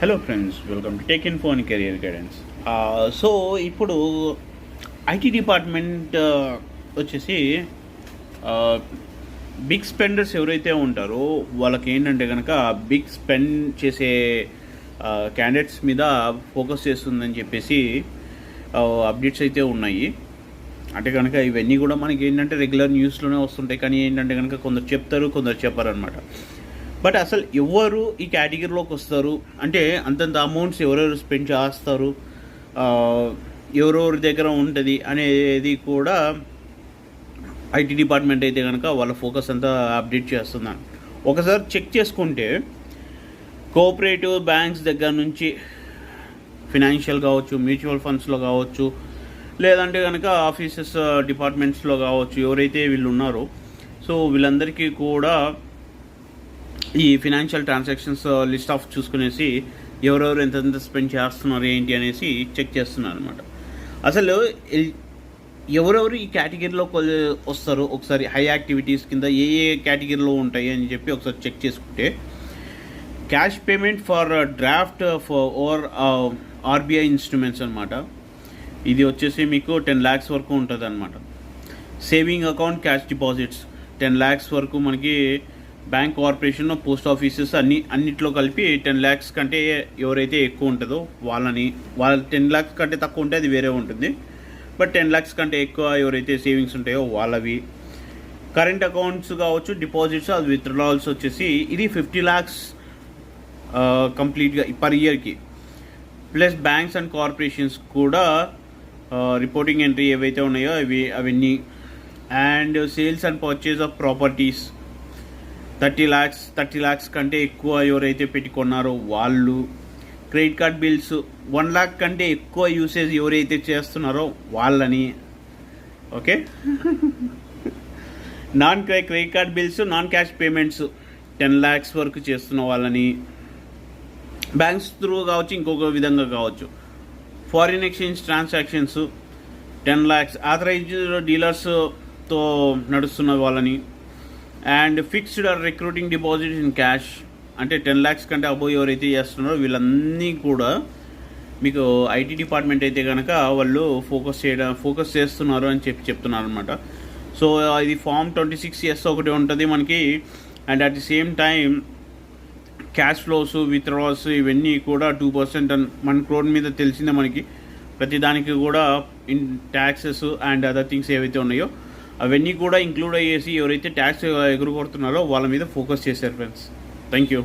Hello friends, welcome to tech info and career guidance. So ఇప్పుడు IT department వచ్చేసి big spenders ఎవరైతే ఉంటారో వాళ్ళకి ఏంటంటే కనుక బిగ్ స్పెండ్ చేసే క్యాండిడేట్స్ మీద ఫోకస్ చేస్తుందని చెప్పేసి అప్డేట్స్ అయితే ఉన్నాయి. అంటే కనుక ఇవన్నీ కూడా మనకి ఏంటంటే రెగ్యులర్ న్యూస్లోనే వస్తుంటాయి, కానీ ఏంటంటే కనుక కొందరు చెప్తారు, కొందరు చెప్పారు అనమాట. బట్ అసలు ఎవరు ఈ కేటగిరీలోకి వస్తారు అంటే అంతంత అమౌంట్స్ ఎవరెవరు స్పెండ్ చేస్తారు, ఎవరెవరి దగ్గర ఉంటుంది అనేది కూడా ఐటీ డిపార్ట్మెంట్ అయితే కనుక వాళ్ళ ఫోకస్ అంతా అప్డేట్ చేస్తున్నాను. ఒకసారి చెక్ చేసుకుంటే కోఆపరేటివ్ బ్యాంక్స్ దగ్గర నుంచి ఫినాన్షియల్ కావచ్చు, మ్యూచువల్ ఫండ్స్లో కావచ్చు, లేదంటే కనుక ఆఫీసెస్ డిపార్ట్మెంట్స్లో కావచ్చు, ఎవరైతే వీళ్ళు ఉన్నారో సో వీళ్ళందరికీ కూడా ఈ ఫినాన్షియల్ ట్రాన్సాక్షన్స్ లిస్ట్ ఆఫ్ చూసుకునేసి ఎవరెవరు ఎంతెంత స్పెండ్ చేస్తున్నారు ఏంటి అనేసి చెక్ చేస్తున్నారు అనమాట. అసలు ఎవరెవరు ఈ కేటగిరీలో వస్తారు ఒకసారి హై యాక్టివిటీస్ కింద ఏ కేటగిరీలో ఉంటాయి అని చెప్పి ఒకసారి చెక్ చేసుకుంటే cash payment for draft for over RBI instruments అనమాట. ఇది వచ్చేసి మీకు 10 lakhs వరకు ఉంటుంది అనమాట. Saving account cash deposits 10 lakhs వరకు మనకి బ్యాంక్, కార్పొరేషన్, పోస్ట్ ఆఫీసెస్ అన్నిట్లో కలిపి 10 lakhs కంటే ఎవరైతే ఎక్కువ ఉంటుందో వాళ్ళ 10 lakhs కంటే తక్కువ ఉంటే అది వేరే ఉంటుంది. బట్ 10 lakhs కంటే ఎక్కువ ఎవరైతే సేవింగ్స్ ఉంటాయో వాళ్ళవి. కరెంట్ అకౌంట్స్ కావచ్చు, డిపాజిట్స్, అది విత్డ్రాల్స్ వచ్చేసి ఇది 50 lakhs కంప్లీట్గా పర్ ఇయర్కి. ప్లస్ బ్యాంక్స్ అండ్ కార్పొరేషన్స్ కూడా రిపోర్టింగ్ ఎంట్రీ ఏవైతే ఉన్నాయో అవన్నీ. And sales and purchase of properties 30 lakhs కంటే ఎక్కువ ఎవరైతే పెట్టుకున్నారో వాళ్ళు. క్రెడిట్ కార్డ్ బిల్స్ 1 lakh కంటే ఎక్కువ యూసేజ్ ఎవరైతే చేస్తున్నారో వాళ్ళని. Okay, credit card bills, non cash payments 10 lakhs వరకు చేస్తున్న వాళ్ళని. బ్యాంక్స్ త్రూ కావచ్చు, ఇంకొక విధంగా కావచ్చు. Foreign exchange transactions 10 lakhs. Authorised డీలర్స్తో నడుస్తున్న వాళ్ళని. And fixed or recruiting deposit in cash అంటే 10 lakhs కంటే అబోవ్ ఎవరైతే చేస్తున్నారో వీళ్ళన్నీ కూడా మీకు ఐటీ డిపార్ట్మెంట్ అయితే కనుక వాళ్ళు ఫోకస్ చేస్తున్నారు అని చెప్తున్నారు అనమాట. సో ఇది ఫామ్ 26S ఒకటి ఉంటుంది మనకి. And at the same time cash flows, withdrawals ఇవన్నీ కూడా 2% మన క్రోడ్ మీద తెలిసిందే మనకి. ప్రతి దానికి కూడా in taxes and other things ఏవైతే ఉన్నాయో అవన్నీ కూడా ఇంక్లూడ్ అయ్యేసి ఎవరైతే ట్యాక్స్ ఎగురగొడుతున్నారో వాళ్ళ మీద ఫోకస్ చేశారు ఫ్రెండ్స్. Thank you.